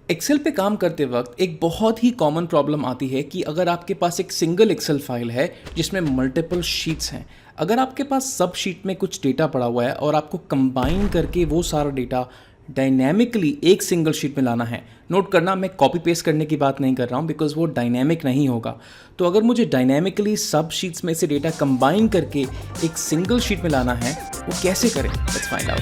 Excel पे काम करते वक्त एक बहुत ही कॉमन प्रॉब्लम आती है कि अगर आपके पास एक सिंगल एक्सेल फाइल है जिसमें मल्टीपल शीट्स हैं, अगर आपके पास सब शीट में कुछ डेटा पड़ा हुआ है और आपको कंबाइन करके वो सारा डेटा डायनेमिकली एक सिंगल शीट में लाना है। नोट करना, मैं कॉपी पेस्ट करने की बात नहीं कर रहा हूँ बिकॉज वो डायनेमिक नहीं होगा। तो अगर मुझे डायनेमिकली सब शीट्स में से डेटा कंबाइन करके एक सिंगल शीट में लाना है, वो कैसे करें? Let's find out.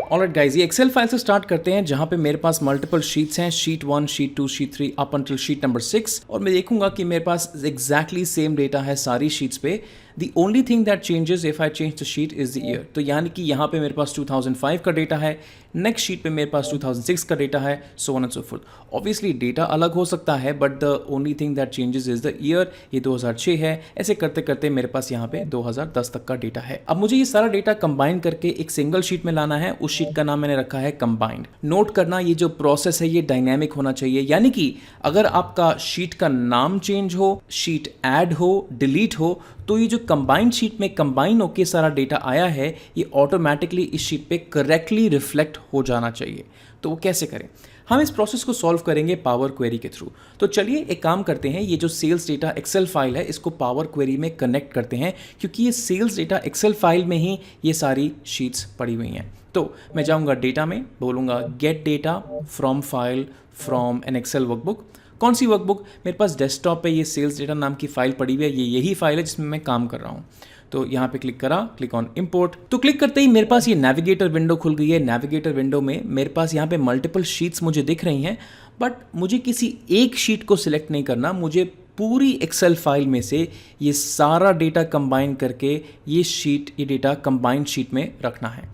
Alright guys, ये एक्सेल फाइल से स्टार्ट करते हैं जहां पे मेरे पास मल्टीपल शीट्स हैं, sheet 1, sheet 2, sheet 3 up until sheet number 6। और मैं देखूंगा कि मेरे पास एग्जैक्टली सेम डेटा है सारी शीट्स पे। The only thing that changes if I change the sheet is the year. तो यानी कि यहाँ पे मेरे पास 2005 का डेटा है, नेक्स्ट शीट पे मेरे पास 2006 का डेटा है, so on and so fourth. Obviously data अलग हो सकता है but the only thing that changes is the year. ये 2006 है। ऐसे करते करते मेरे पास यहाँ पे 2010 तक का डेटा है। अब मुझे ये सारा डेटा कंबाइन करके एक सिंगल शीट में लाना है। उस शीट का नाम मैंने रखा है कंबाइंड। नोट करना, ये जो प्रोसेस है ये डायनेमिक होना चाहिए, यानी कि अगर आपका शीट का नाम चेंज हो, शीट ऐड हो, डिलीट हो, तो ये जो कंबाइंड शीट में कंबाइन होके सारा डेटा आया है ये ऑटोमेटिकली इस शीट पे करेक्टली रिफ्लेक्ट हो जाना चाहिए। तो वो कैसे करें? हम इस प्रोसेस को सॉल्व करेंगे पावर क्वेरी के थ्रू। तो चलिए एक काम करते हैं, ये जो सेल्स डेटा एक्सेल फाइल है इसको पावर क्वेरी में कनेक्ट करते हैं, क्योंकि ये सेल्स डेटा एक्सेल फाइल में ही ये सारी शीट्स पड़ी हुई हैं। तो मैं जाऊंगा डेटा में, बोलूँगा get data from file from an excel workbook. कौन सी वर्कबुक? मेरे पास डेस्कटॉप पे ये सेल्स डेटा नाम की फाइल पड़ी हुई है, ये यही फाइल है जिसमें मैं काम कर रहा हूँ। तो यहाँ पे क्लिक करा, क्लिक ऑन इंपोर्ट। तो क्लिक करते ही मेरे पास ये नेविगेटर विंडो खुल गई है। नेविगेटर विंडो में मेरे पास यहाँ पे मल्टीपल शीट्स मुझे दिख रही हैं, बट मुझे किसी एक शीट को सिलेक्ट नहीं करना, मुझे पूरी एक्सेल फाइल में से ये सारा डेटा कंबाइन करके ये डेटा कंबाइंड शीट में रखना है।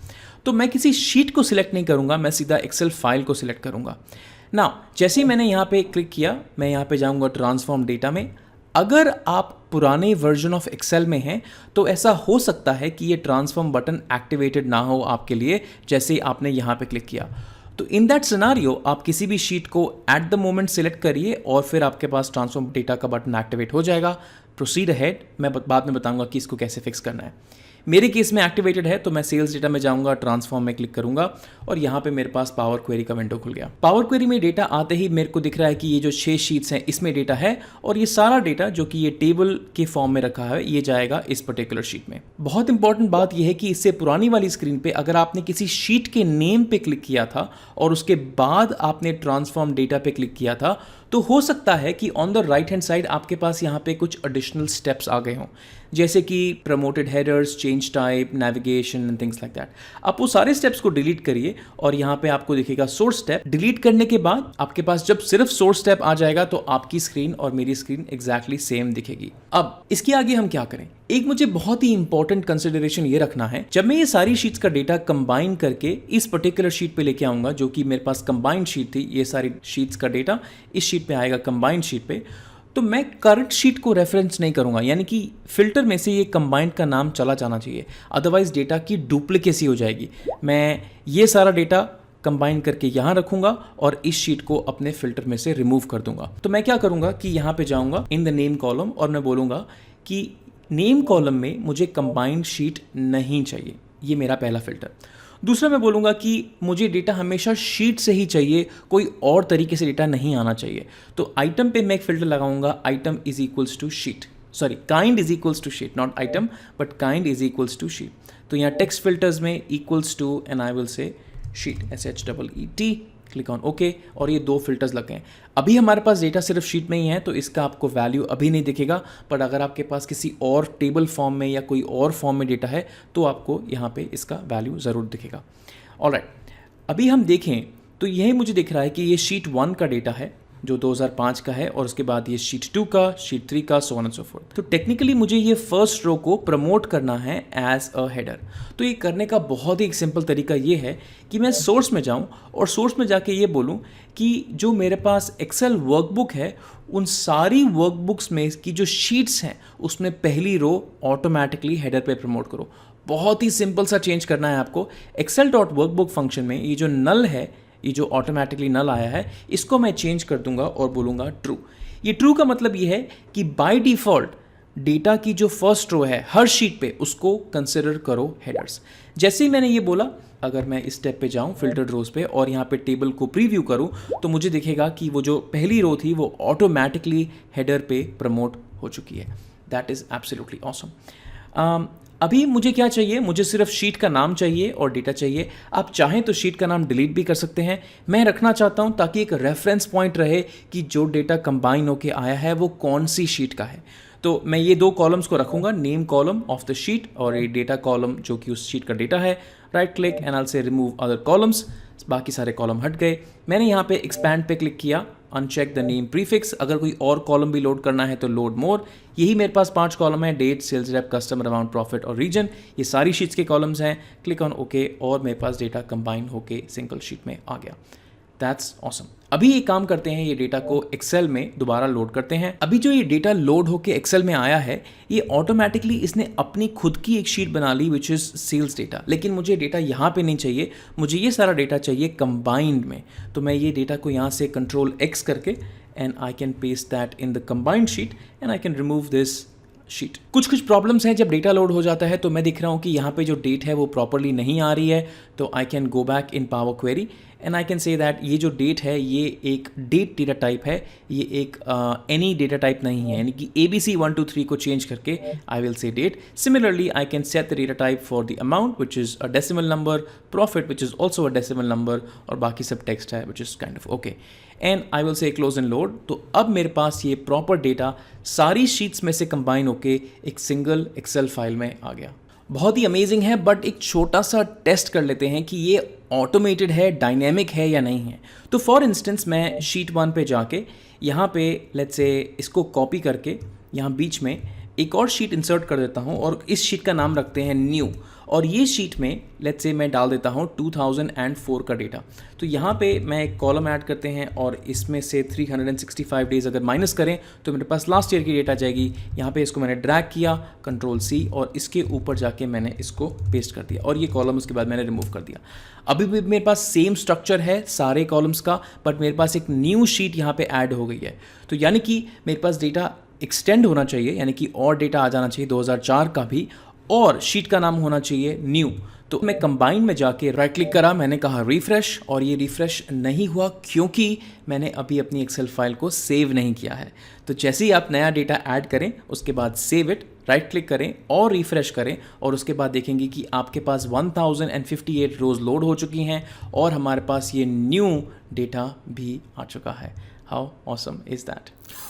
तो मैं किसी शीट को सिलेक्ट नहीं करूँगा, मैं सीधा एक्सेल फाइल को सिलेक्ट करूँगा। ना जैसे ही मैंने यहाँ पे क्लिक किया, मैं यहाँ पे जाऊँगा ट्रांसफॉर्म डेटा में। अगर आप पुराने वर्जन ऑफ एक्सेल में हैं तो ऐसा हो सकता है कि ये ट्रांसफॉर्म बटन एक्टिवेटेड ना हो आपके लिए, जैसे आपने यहाँ पे क्लिक किया। तो इन दैट सिनारियो आप किसी भी शीट को एट द मोमेंट सिलेक्ट करिए और फिर आपके पास ट्रांसफॉर्म डेटा का बटन एक्टिवेट हो जाएगा। प्रोसीड अहेड, मैं बाद में बताऊंगा कि इसको कैसे फिक्स करना है। मेरे केस में एक्टिवेटेड है तो मैं सेल्स डेटा में जाऊंगा, ट्रांसफॉर्म में क्लिक करूंगा और यहाँ पे मेरे पास पावर क्वेरी का विंडो खुल गया। पावर क्वेरी में डेटा आते ही मेरे को दिख रहा है कि ये जो 6 शीट्स हैं इसमें डेटा है और ये सारा डेटा जो कि ये टेबल के फॉर्म में रखा है ये जाएगा इस पर्टिकुलर शीट में। बहुत इंपॉर्टेंट बात यह है कि इससे पुरानी वाली स्क्रीन पे अगर आपने किसी शीट के नेम पे क्लिक किया था और उसके बाद आपने ट्रांसफॉर्म डेटा पे क्लिक किया था, तो हो सकता है कि on the right hand side आपके पास यहाँ पे कुछ एडिशनल स्टेप्स आ गए हों, जैसे कि promoted headers, change type, navigation and things like that. आप वो सारे स्टेप्स को डिलीट करिए और यहाँ पे आपको दिखेगा सोर्स स्टेप। डिलीट करने के बाद आपके पास जब सिर्फ सोर्स स्टेप आ जाएगा तो आपकी स्क्रीन और मेरी स्क्रीन एग्जैक्टली सेम दिखेगी। अब इसके आगे हम क्या करें? एक मुझे बहुत ही इंपॉर्टेंट कंसिडरेशन ये रखना है, जब मैं ये सारी शीट्स का डेटा कंबाइन करके इस पर्टिकुलर शीट पे लेके आऊंगा जो कि मेरे पास कंबाइंड शीट थी, ये सारी शीट्स का डेटा इस शीट पे आएगा कंबाइंड शीट पे, तो मैं करंट शीट को रेफरेंस नहीं करूंगा, यानी कि फिल्टर में से ये कंबाइंड का नाम चला जाना चाहिए, अदरवाइज डेटा की डुप्लीकेसी हो जाएगी। मैं ये सारा डेटा कंबाइन करके यहाँ रखूंगा और इस शीट को अपने फिल्टर में से रिमूव कर दूंगा। तो मैं क्या करूंगा कि यहाँ पे जाऊंगा इन द नेम कॉलम और मैं बोलूंगा कि नेम कॉलम में मुझे कंबाइंड शीट नहीं चाहिए, ये मेरा पहला फिल्टर। दूसरा मैं बोलूँगा कि मुझे डेटा हमेशा शीट से ही चाहिए, कोई और तरीके से डेटा नहीं आना चाहिए। तो आइटम पे मैं एक फिल्टर लगाऊंगा, item is equals to sheet, sorry kind is equals to sheet, not item but kind is equals to sheet. तो यहाँ टेक्स्ट फिल्टर्स में equals to and I will say sheet, SHEET, click on okay, और ये 2 filters लगे हैं। अभी हमारे पास data सिर्फ शीट में ही है तो इसका आपको वैल्यू अभी नहीं दिखेगा, बट अगर आपके पास किसी और टेबल फॉर्म में या कोई और फॉर्म में डेटा है तो आपको यहाँ पे इसका वैल्यू ज़रूर दिखेगा। ऑलराइट, अभी हम देखें तो यही मुझे दिख रहा है कि ये शीट 1 का डेटा है जो 2005 का है और उसके बाद ये शीट 2 का, शीट 3 का, so on and so fourth. तो टेक्निकली मुझे ये फर्स्ट रो को प्रमोट करना है एज अ हेडर। तो ये करने का बहुत ही एक सिंपल तरीका ये है कि मैं सोर्स में जाऊं और सोर्स में जाके ये बोलूं कि जो मेरे पास एक्सेल वर्कबुक है उन सारी वर्कबुक्स में की जो शीट्स हैं उसमें पहली रो ऑटोमेटिकली हेडर पे प्रमोट करो। बहुत ही सिंपल सा चेंज करना है आपको। excel.workbook फंक्शन में ये जो नल है, ये जो ऑटोमेटिकली नल आया है, इसको मैं चेंज कर दूंगा और बोलूँगा ट्रू। ये ट्रू का मतलब ये है कि बाय डिफ़ॉल्ट डेटा की जो फर्स्ट रो है हर शीट पे उसको कंसिडर करो हेडर्स। जैसे ही मैंने ये बोला, अगर मैं इस स्टेप पे जाऊं फिल्टर्ड रोज पे और यहाँ पे टेबल को प्रीव्यू करूं, तो मुझे दिखेगा कि वो जो पहली रो थी वो ऑटोमेटिकली हेडर पे प्रमोट हो चुकी है। That is absolutely awesome. अभी मुझे क्या चाहिए, मुझे सिर्फ शीट का नाम चाहिए और डेटा चाहिए। आप चाहें तो शीट का नाम डिलीट भी कर सकते हैं, मैं रखना चाहता हूं ताकि एक रेफरेंस पॉइंट रहे कि जो डेटा कंबाइन होके आया है वो कौन सी शीट का है। तो मैं ये 2 कॉलम्स को रखूंगा, name column of the sheet और ये डेटा कॉलम जो कि उस शीट का डेटा है। राइट क्लिक एंड आई से रिमूव अदर कॉलम्स, बाकी सारे कॉलम हट गए। मैंने यहाँ पे एक्सपैंड पे क्लिक किया, अनचेक द नेम प्रीफिक्स, अगर कोई और कॉलम भी लोड करना है तो लोड मोर। यही मेरे पास 5 कॉलम है, date, sales rep, customer, amount, profit और रीजन। ये सारी शीट्स के कॉलम्स हैं। क्लिक ऑन ओके और मेरे पास डेटा कंबाइन होके सिंगल शीट में आ गया। That's awesome. अभी ये काम करते हैं, ये डेटा को एक्सेल में दोबारा लोड करते हैं। अभी जो ये डेटा लोड होके एक्सेल में आया है, ये ऑटोमेटिकली इसने अपनी खुद की एक शीट बना ली विच इज़ सेल्स डेटा। लेकिन मुझे डेटा यहाँ पे नहीं चाहिए, मुझे ये सारा डेटा चाहिए कंबाइंड में। तो मैं ये डेटा को यहाँ से कंट्रोल X करके and I can paste that in the combined sheet and I can remove this sheet. कुछ प्रॉब्लम्स हैं जब डेटा लोड हो जाता है, तो मैं दिख रहा हूँ कि यहाँ पे जो डेट है वो प्रॉपरली नहीं आ रही है। तो I can go back in power query and I can say that ये जो डेट है ये एक डेट डेटा टाइप है, ये एक एनी डेटा टाइप नहीं है, यानी कि ABC 1 2 3 को चेंज करके I will say date. Similarly I can set the data type for the amount which is a decimal number, profit which is also a decimal number और बाकी सब text है which is kind of okay and I will say close and load. तो अब मेरे पास ये proper data सारी sheets में से कंबाइन होके एक सिंगल एक्सेल फाइल में आ गया। बहुत ही अमेजिंग है, बट एक छोटा सा टेस्ट कर लेते हैं कि ये ऑटोमेटेड है, डायनेमिक है या नहीं है। तो फॉर इंस्टेंस मैं शीट 1 पे जाके यहाँ पे लेट्स से इसको कॉपी करके यहाँ बीच में एक और शीट इंसर्ट कर देता हूँ और इस शीट का नाम रखते हैं न्यू। और ये शीट में लेट्स से मैं डाल देता हूँ 2004 का डेटा। तो यहाँ पे मैं एक कॉलम ऐड करते हैं और इसमें से 365 डेज अगर माइनस करें तो मेरे पास लास्ट ईयर की डेटा जाएगी। यहाँ पे इसको मैंने ड्रैग किया, कंट्रोल-C, और इसके ऊपर जाके मैंने इसको पेस्ट कर दिया और ये कॉलम उसके बाद मैंने रिमूव कर दिया। अभी भी मेरे पास सेम स्ट्रक्चर है सारे कॉलम्स का, बट मेरे पास एक न्यू शीट यहाँ पे ऐड हो गई है। तो यानी कि मेरे पास डेटा एक्सटेंड होना चाहिए, यानी कि और डेटा आ जाना चाहिए 2004 का भी, और शीट का नाम होना चाहिए न्यू। तो मैं कंबाइन में जाके राइट क्लिक करा, मैंने कहा रिफ्रेश, और ये रिफ्रेश नहीं हुआ क्योंकि मैंने अभी अपनी एक्सेल फाइल को सेव नहीं किया है। तो जैसे ही आप नया डेटा ऐड करें उसके बाद सेव इट, राइट क्लिक करें और रिफ्रेश करें और उसके बाद देखेंगे कि आपके पास 1058 रोज लोड हो चुकी हैं और हमारे पास ये न्यू डेटा भी आ चुका है। How awesome is that.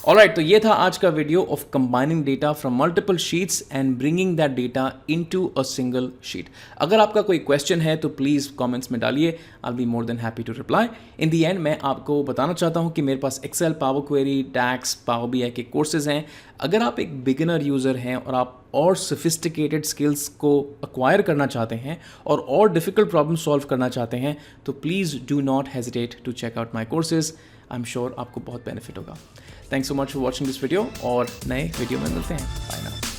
Alright, तो ये था आज का video of combining data from multiple sheets and bringing that data into a single sheet. अगर आपका कोई क्वेश्चन है तो प्लीज़ कमेंट्स में डालिए, I will be more than happy to reply. In the end मैं आपको बताना चाहता हूँ कि मेरे पास Excel, Power Query, tax, Power BI के कोर्सेज हैं। अगर आप एक बिगिनर यूज़र हैं और आप और सोफिस्टिकेटेड स्किल्स को अक्वायर करना चाहते हैं और डिफ़िकल्ट प्रॉब्लम सॉल्व करना चाहते हैं तो please do not hesitate to check out my courses. I am sure आपको बहुत बेनिफिट होगा। Thanks so much for watching this video और नए वीडियो में मिलते हैं। Bye now.